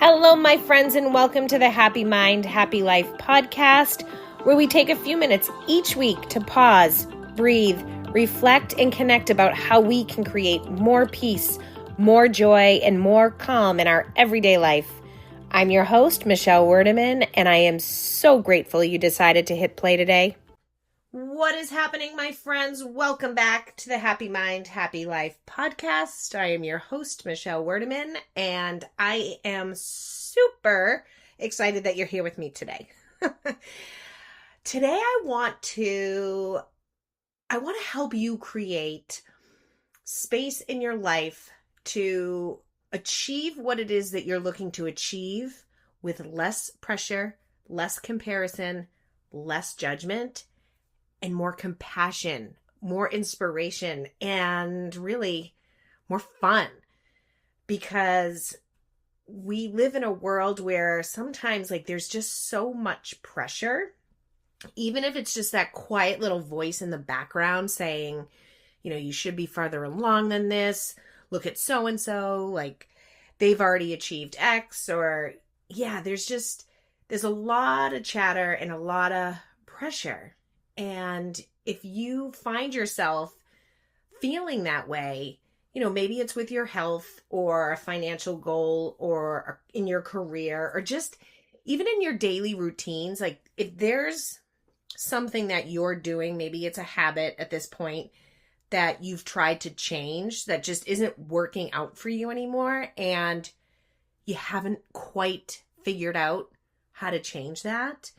Hello, my friends, and welcome to the Happy Mind, Happy Life podcast, where we take a few minutes each week to pause, breathe, reflect, and connect about how we can create more peace, more joy, and more calm in our everyday life. I'm your host, Michelle Werdeman, and I am so grateful you decided to hit play today. What is happening, my friends? Welcome back to the Happy Mind, Happy Life podcast. I am your host, Michelle Werdeman, and I am super excited that you're here with me today. Today, I want to help you create space in your life to achieve what it is that you're looking to achieve with less pressure, less comparison, less judgment, and more compassion, more inspiration, and really more fun. Because we live in a world where sometimes there's just so much pressure, even if it's just that quiet little voice in the background saying, you should be farther along than this. Look at so-and-so, they've already achieved X, or there's a lot of chatter and a lot of pressure. And if you find yourself feeling that way, maybe it's with your health or a financial goal or in your career or just even in your daily routines, if there's something that you're doing, maybe it's a habit at this point that you've tried to change that just isn't working out for you anymore, and you haven't quite figured out how to change that,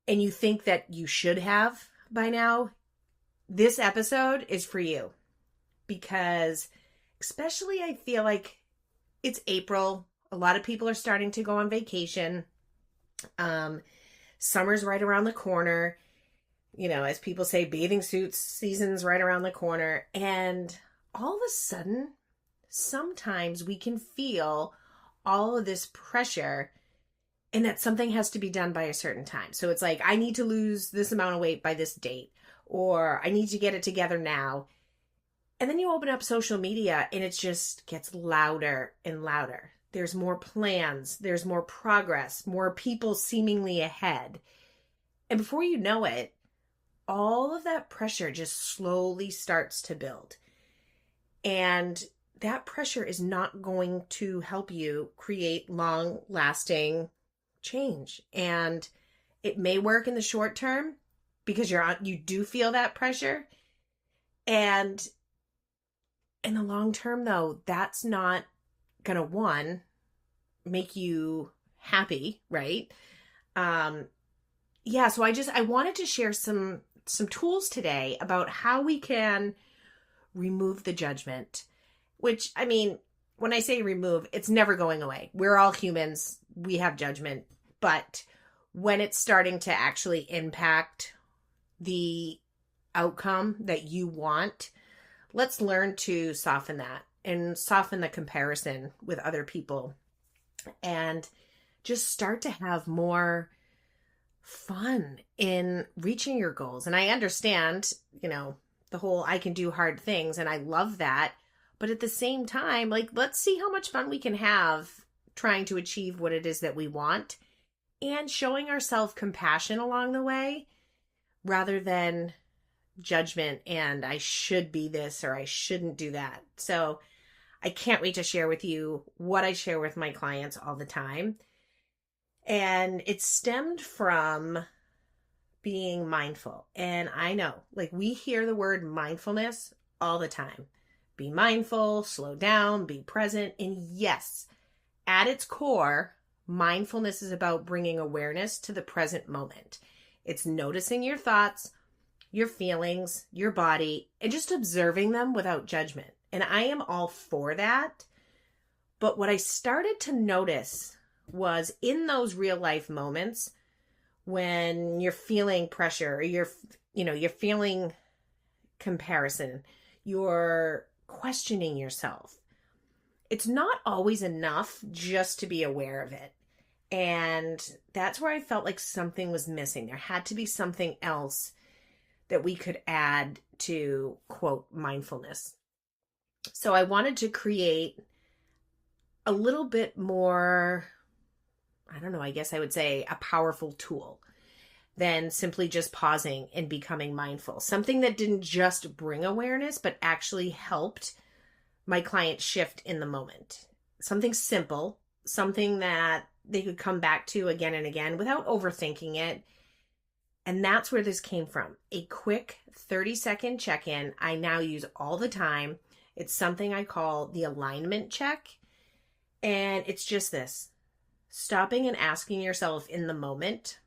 and you think that you should have by now, this episode is for you. Because especially I feel like it's April. A lot of people are starting to go on vacation. Summer's right around the corner. As people say, bathing suits season's right around the corner. And all of a sudden, sometimes we can feel all of this pressure and that something has to be done by a certain time. So it's I need to lose this amount of weight by this date, or I need to get it together now. And then you open up social media and it just gets louder and louder. There's more plans, there's more progress, more people seemingly ahead. And before you know it, all of that pressure just slowly starts to build. And that pressure is not going to help you create long-lasting change. And it may work in the short term because you do feel that pressure. And in the long term, though, that's not gonna, one, make you happy, right? So I wanted to share some tools today about how we can remove the judgment, which, when I say remove, it's never going away. We're all humans. We have judgment. But when it's starting to actually impact the outcome that you want, let's learn to soften that and soften the comparison with other people and just start to have more fun in reaching your goals. And I understand, the whole I can do hard things, and I love that. But at the same time, let's see how much fun we can have trying to achieve what it is that we want and showing ourselves compassion along the way rather than judgment and I should be this or I shouldn't do that. So I can't wait to share with you what I share with my clients all the time. And it stemmed from being mindful. And I know, we hear the word mindfulness all the time. Be mindful, slow down, be present. And yes, at its core, mindfulness is about bringing awareness to the present moment. It's noticing your thoughts, your feelings, your body, and just observing them without judgment. And I am all for that. But what I started to notice was in those real life moments when you're feeling pressure, or you're feeling comparison, you're questioning yourself. It's not always enough just to be aware of it. And that's where I felt like something was missing. There had to be something else that we could add to, quote, mindfulness. So I wanted to create a little bit more, I don't know, I guess I would say a powerful tool than simply just pausing and becoming mindful. Something that didn't just bring awareness, but actually helped my client shift in the moment. Something simple, something that they could come back to again and again without overthinking it. And that's where this came from. A quick 30-second check-in I now use all the time. It's something I call the alignment check. And it's just this: stopping and asking yourself in the moment,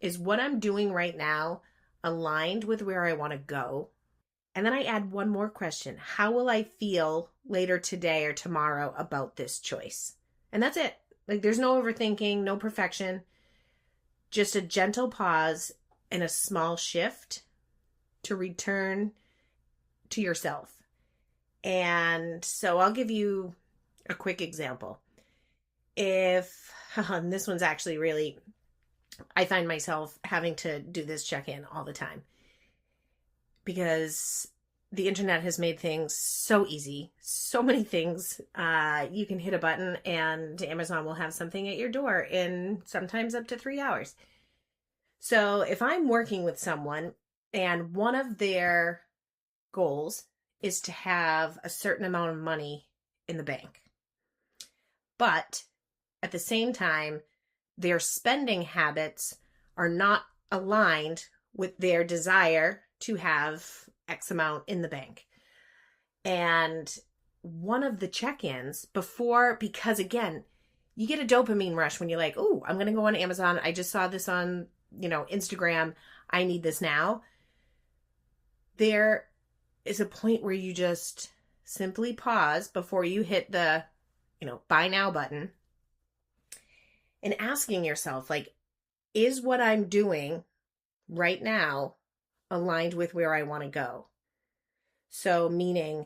is what I'm doing right now aligned with where I want to go? And then I add one more question: how will I feel later today or tomorrow about this choice? And that's it. Like, there's no overthinking, no perfection, just a gentle pause and a small shift to return to yourself. And so I'll give you a quick example. If, and this one's actually really, I find myself having to do this check-in all the time because the internet has made things so easy. So many things. You can hit a button and Amazon will have something at your door in sometimes up to 3 hours. So if I'm working with someone and one of their goals is to have a certain amount of money in the bank, but at the same time, their spending habits are not aligned with their desire to have X amount in the bank. And one of the check-ins before, because again, you get a dopamine rush when you're like, oh, I'm going to go on Amazon. I just saw this on, Instagram. I need this now. There is a point where you just simply pause before you hit the, buy now button, and asking yourself, like, is what I'm doing right now aligned with where I want to go? So meaning,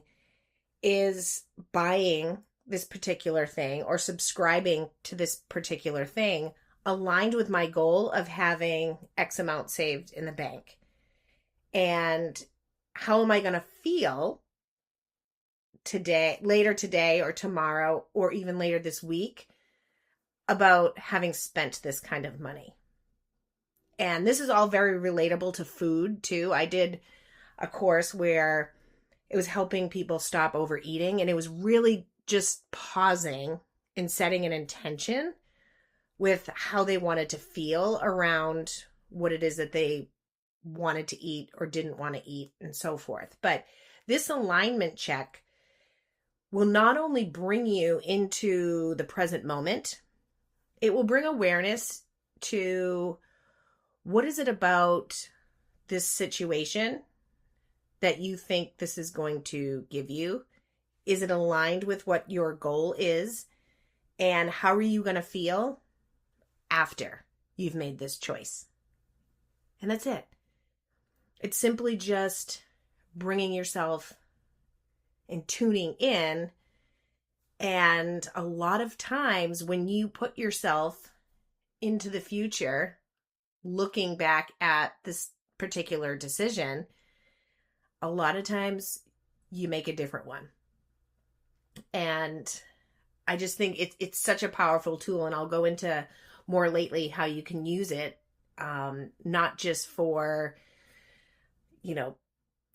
is buying this particular thing or subscribing to this particular thing aligned with my goal of having X amount saved in the bank? And how am I going to feel today, later today or tomorrow, or even later this week about having spent this kind of money? And this is all very relatable to food too. I did a course where it was helping people stop overeating, and it was really just pausing and setting an intention with how they wanted to feel around what it is that they wanted to eat or didn't want to eat and so forth. But this alignment check will not only bring you into the present moment, it will bring awareness to what is it about this situation that you think this is going to give you? Is it aligned with what your goal is? And how are you going to feel after you've made this choice? And that's it. It's simply just bringing yourself and tuning in. And a lot of times when you put yourself into the future, looking back at this particular decision, a lot of times you make a different one. And I just think it's such a powerful tool. And I'll go into more lately how you can use it, not just for,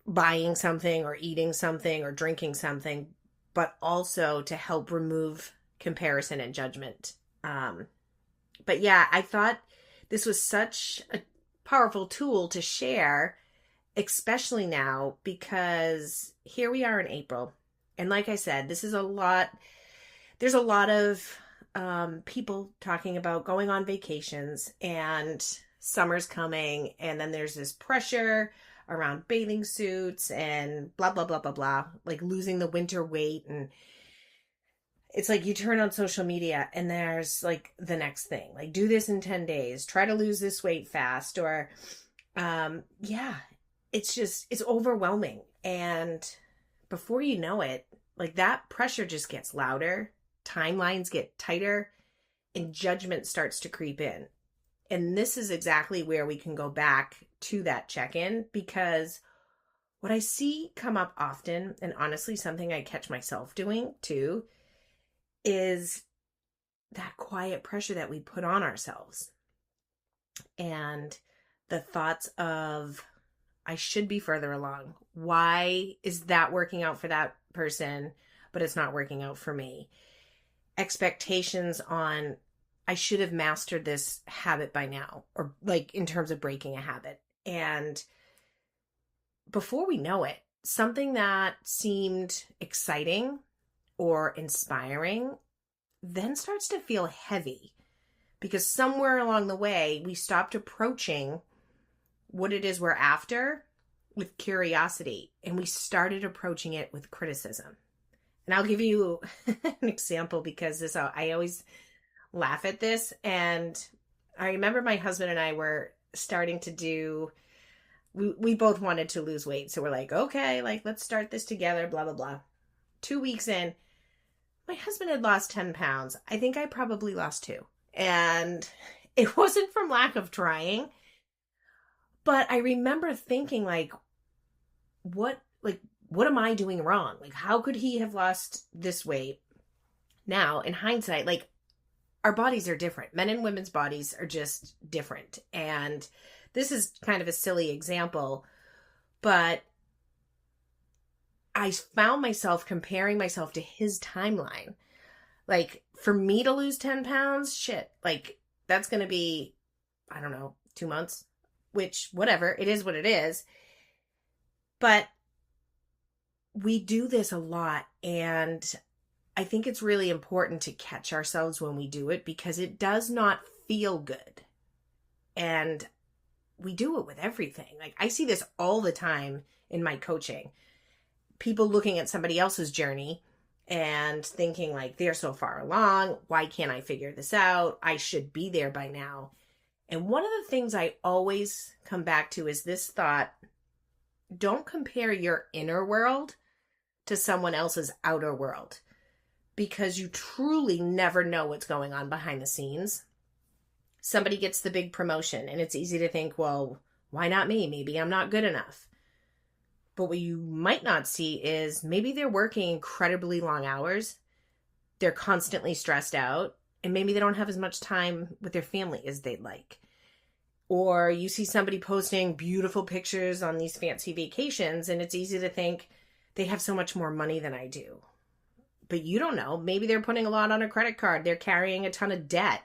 buying something or eating something or drinking something, but also to help remove comparison and judgment. But yeah, I thought this was such a powerful tool to share, especially now, because here we are in April. And like I said, there's a lot of people talking about going on vacations, and summer's coming, and then there's this pressure around bathing suits and blah, blah, blah, blah, blah, like losing the winter weight. And it's like you turn on social media and there's like the next thing, like do this in 10 days, try to lose this weight fast, or it's overwhelming. And before you know it, like that pressure just gets louder, timelines get tighter, and judgment starts to creep in. And this is exactly where we can go back to that check-in, because what I see come up often, and honestly something I catch myself doing too, is that quiet pressure that we put on ourselves. And the thoughts of, I should be further along. Why is that working out for that person, but it's not working out for me? Expectations on, I should have mastered this habit by now, or like in terms of breaking a habit. And before we know it, something that seemed exciting or inspiring then starts to feel heavy, because somewhere along the way, we stopped approaching what it is we're after with curiosity, and we started approaching it with criticism. And I'll give you an example, because this, I always laugh at this. And I remember my husband and I were starting to do, we both wanted to lose weight. So we're like, okay, like, let's start this together, blah, blah, blah. 2 weeks in, my husband had lost 10 pounds. I think I probably lost 2. And it wasn't from lack of trying. But I remember thinking, like, what am I doing wrong? Like, how could he have lost this weight? Now, in hindsight, like, our bodies are different. Men and women's bodies are just different. And this is kind of a silly example, but I found myself comparing myself to his timeline. Like, for me to lose 10 pounds, shit, like, that's going to be, I don't know, 2 months, which, whatever, it is what it is. But we do this a lot, and I think it's really important to catch ourselves when we do it, because it does not feel good. And we do it with everything. Like, I see this all the time in my coaching. People looking at somebody else's journey and thinking, like, they're so far along. Why can't I figure this out? I should be there by now. And one of the things I always come back to is this thought: don't compare your inner world to someone else's outer world, because you truly never know what's going on behind the scenes. Somebody gets the big promotion, and it's easy to think, well, why not me? Maybe I'm not good enough. But what you might not see is maybe they're working incredibly long hours, they're constantly stressed out, and maybe they don't have as much time with their family as they'd like. Or you see somebody posting beautiful pictures on these fancy vacations, and it's easy to think they have so much more money than I do. But you don't know. Maybe they're putting a lot on a credit card. They're carrying a ton of debt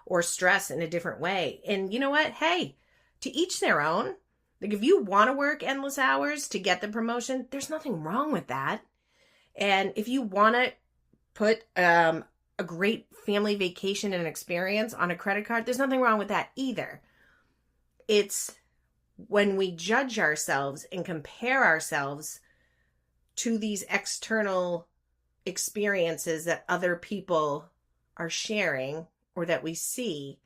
or stress in a different way. And you know what? Hey, to each their own. Like, if you want to work endless hours to get the promotion, there's nothing wrong with that. And if you want to put a great family vacation and experience on a credit card, there's nothing wrong with that either. It's when we judge ourselves and compare ourselves to these external experiences that other people are sharing or that we see,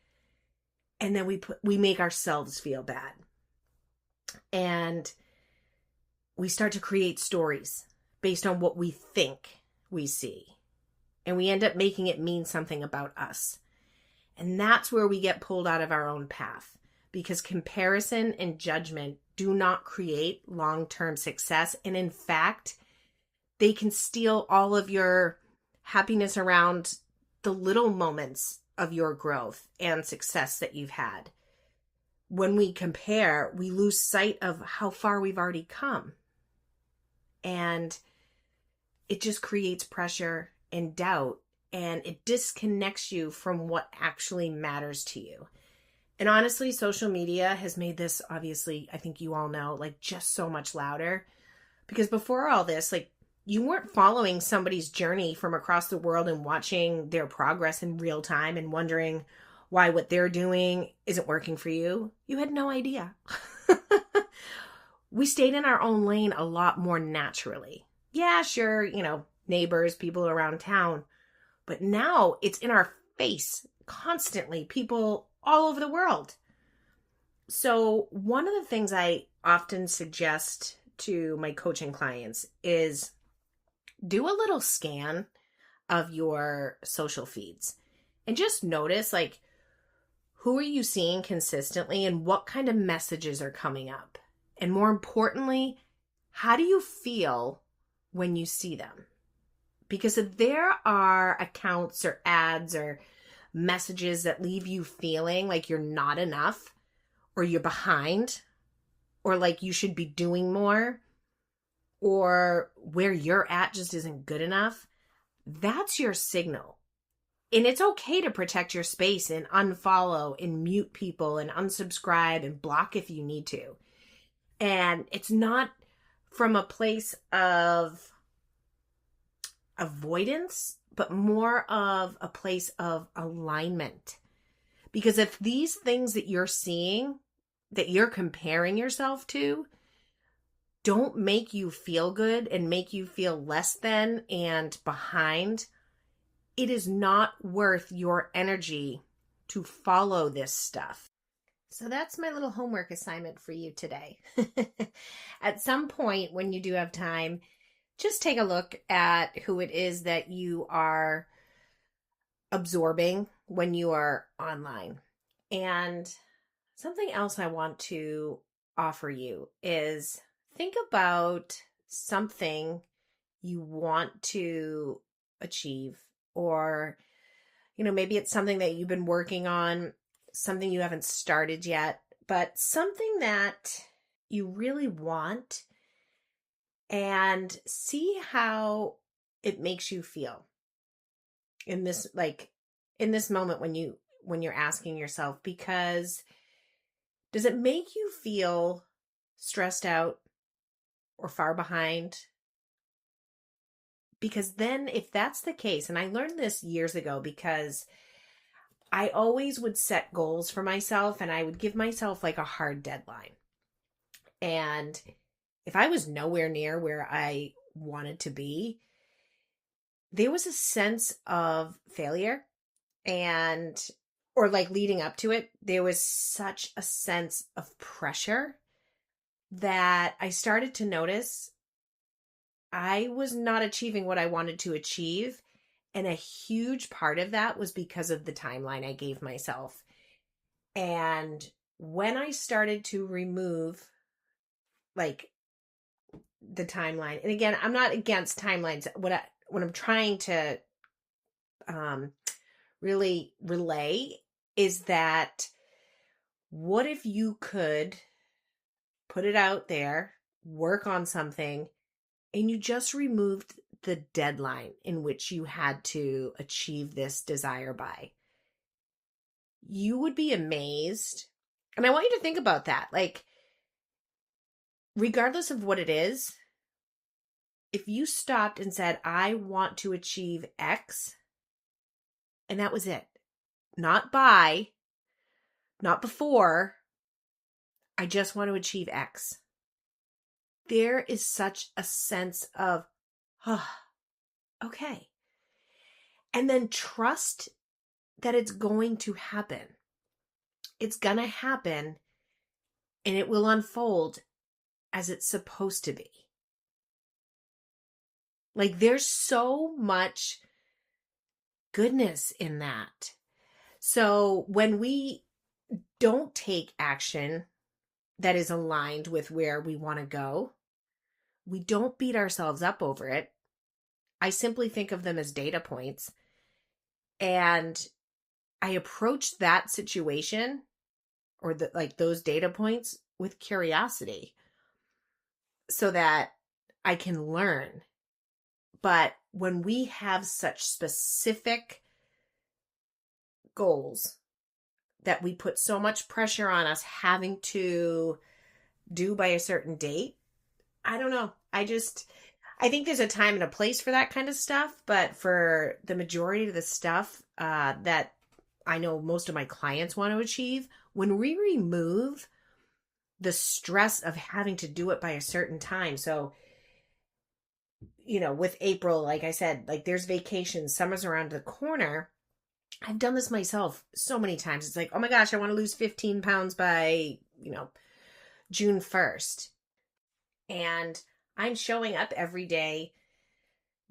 and then we make ourselves feel bad. And we start to create stories based on what we think we see. And we end up making it mean something about us. And that's where we get pulled out of our own path, because comparison and judgment do not create long-term success. And in fact, they can steal all of your happiness around the little moments of your growth and success that you've had. When we compare, we lose sight of how far we've already come. And it just creates pressure and doubt, and it disconnects you from what actually matters to you. And honestly, social media has made this, obviously, I think you all know, like, just so much louder. Because before all this, like, you weren't following somebody's journey from across the world and watching their progress in real time and wondering why what they're doing isn't working for you. You had no idea. We stayed in our own lane a lot more naturally. Yeah, sure, neighbors, people around town. But now it's in our face constantly, people all over the world. So one of the things I often suggest to my coaching clients is do a little scan of your social feeds and just notice, like, who are you seeing consistently and what kind of messages are coming up? And more importantly, how do you feel when you see them? Because if there are accounts or ads or messages that leave you feeling like you're not enough, or you're behind, or like you should be doing more, or where you're at just isn't good enough, that's your signal. And it's okay to protect your space and unfollow and mute people and unsubscribe and block if you need to. And it's not from a place of avoidance, but more of a place of alignment. Because if these things that you're seeing, that you're comparing yourself to, don't make you feel good and make you feel less than and behind, it is not worth your energy to follow this stuff. So that's my little homework assignment for you today. At some point when you do have time, just take a look at who it is that you are absorbing when you are online. And something else I want to offer you is think about something you want to achieve, or, maybe it's something that you've been working on, something you haven't started yet, but something that you really want, and see how it makes you feel in this moment when you're asking yourself, because does it make you feel stressed out or far behind? Because then if that's the case, and I learned this years ago because I always would set goals for myself and I would give myself like a hard deadline. And if I was nowhere near where I wanted to be, there was a sense of failure, or like leading up to it, there was such a sense of pressure that I started to notice I was not achieving what I wanted to achieve. And a huge part of that was because of the timeline I gave myself. And when I started to remove like the timeline, and again, I'm not against timelines. What I'm trying to really relay is that what if you could put it out there, work on something, and you just removed the deadline in which you had to achieve this desire by? You would be amazed. And I want you to think about that. Like, regardless of what it is, if you stopped and said, I want to achieve X, and that was it, not by, not before, I just want to achieve X. There is such a sense of, oh, okay. And then trust that it's going to happen. It's going to happen, and it will unfold as it's supposed to be. Like, there's so much goodness in that. So when we don't take action that is aligned with where we want to go, we don't beat ourselves up over it. I simply think of them as data points. And I approach that situation or those data points with curiosity so that I can learn. But when we have such specific goals that we put so much pressure on us having to do by a certain date, I don't know. I think there's a time and a place for that kind of stuff. But for the majority of the stuff that I know most of my clients want to achieve, when we remove the stress of having to do it by a certain time. So, with April, like I said, like there's vacations, summer's around the corner. I've done this myself so many times. It's like, oh my gosh, I want to lose 15 pounds by, June 1st. And I'm showing up every day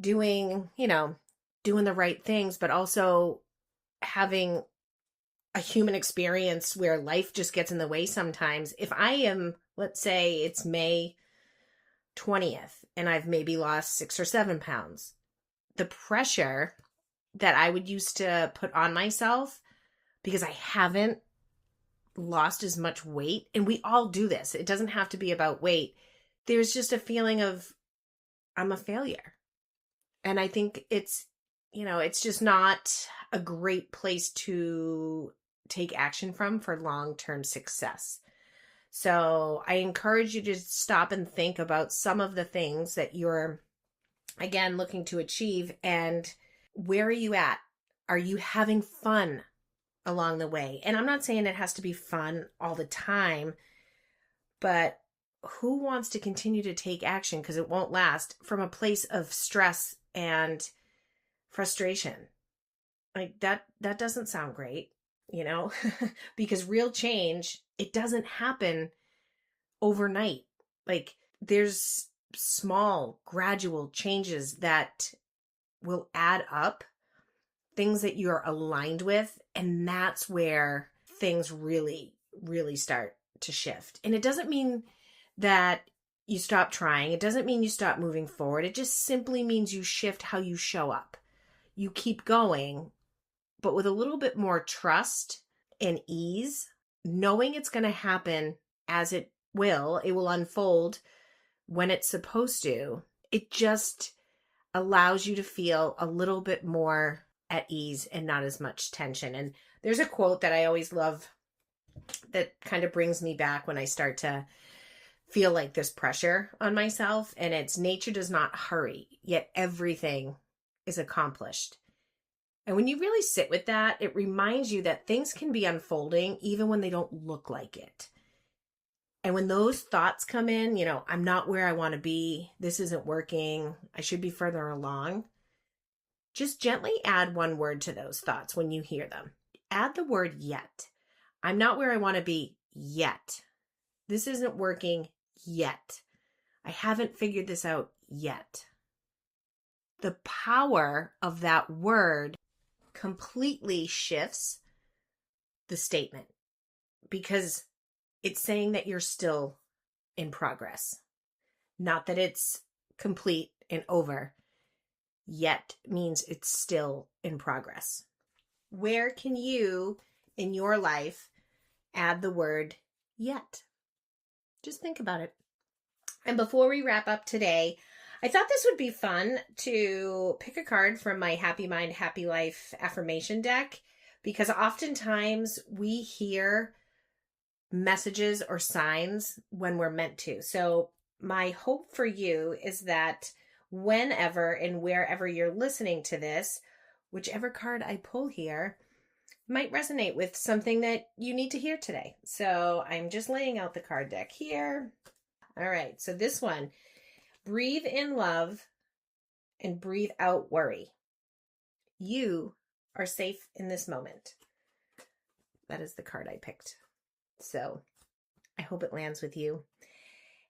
doing the right things, but also having a human experience where life just gets in the way sometimes. If I am, let's say it's May 20th and I've maybe lost 6 or 7 pounds, the pressure that I would used to put on myself because I haven't lost as much weight. And we all do this. It doesn't have to be about weight. There's just a feeling of I'm a failure. And I think it's just not a great place to take action from for long-term success. So I encourage you to stop and think about some of the things that you're, again, looking to achieve, and where are you at? Are you having fun along the way? And I'm not saying it has to be fun all the time, but who wants to continue to take action, because it won't last, from a place of stress and frustration? Like that doesn't sound great, because real change, it doesn't happen overnight. Like there's small, gradual changes that will add up, things that you're aligned with, and that's where things really, really start to shift. And it doesn't mean that you stop trying. It doesn't mean you stop moving forward. It just simply means you shift how you show up. You keep going, but with a little bit more trust and ease, knowing it's going to happen as it will unfold when it's supposed to. It just allows you to feel a little bit more at ease and not as much tension. And there's a quote that I always love that kind of brings me back when I start to feel like this pressure on myself. And it's, nature does not hurry, yet everything is accomplished. And when you really sit with that, it reminds you that things can be unfolding even when they don't look like it. And when those thoughts come in, I'm not where I want to be, this isn't working, I should be further along, just gently add one word to those thoughts when you hear them. Add the word yet. I'm not where I want to be yet. This isn't working yet. I haven't figured this out yet. The power of that word completely shifts the statement, because it's saying that you're still in progress, not that it's complete and over. Yet means it's still in progress. Where can you in your life add the word yet? Just think about it. And before we wrap up today, I thought this would be fun to pick a card from my Happy Mind, Happy Life affirmation deck, because oftentimes we hear messages or signs when we're meant to. So my hope for you is that whenever and wherever you're listening to this, whichever card I pull here might resonate with something that you need to hear today. So I'm just laying out the card deck here. All right, so this one, breathe in love and breathe out worry. You are safe in this moment. That is the card I picked. So I hope it lands with you.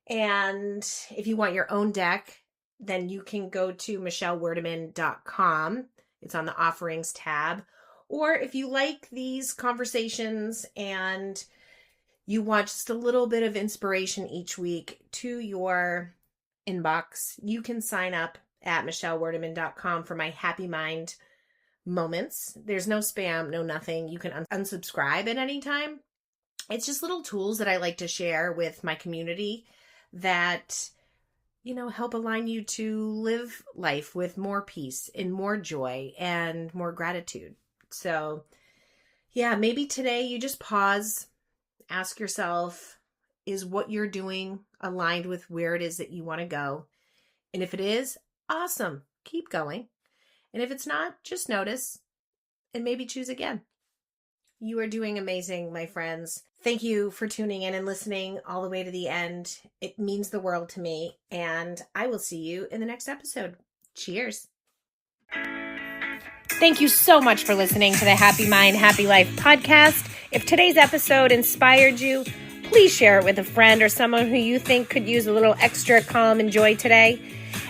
And if you want your own deck, then you can go to michellewerdeman.com. It's on the offerings tab. Or if you like these conversations and you want just a little bit of inspiration each week to your inbox, you can sign up at michellewerdeman.com for my Happy Mind moments. There's no spam, no nothing. You can unsubscribe at any time. It's just little tools that I like to share with my community that help align you to live life with more peace and more joy and more gratitude. So yeah, maybe today you just pause, ask yourself, is what you're doing aligned with where it is that you want to go? And if it is, awesome, keep going. And if it's not, just notice and maybe choose again. You are doing amazing, my friends. Thank you for tuning in and listening all the way to the end. It means the world to me, and I will see you in the next episode. Cheers. Thank you so much for listening to the Happy Mind, Happy Life podcast. If today's episode inspired you, please share it with a friend or someone who you think could use a little extra calm and joy today.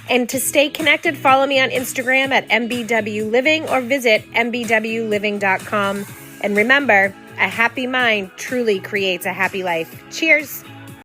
And to stay connected, follow me on Instagram at mbwliving or visit mbwliving.com. And remember, a happy mind truly creates a happy life. Cheers.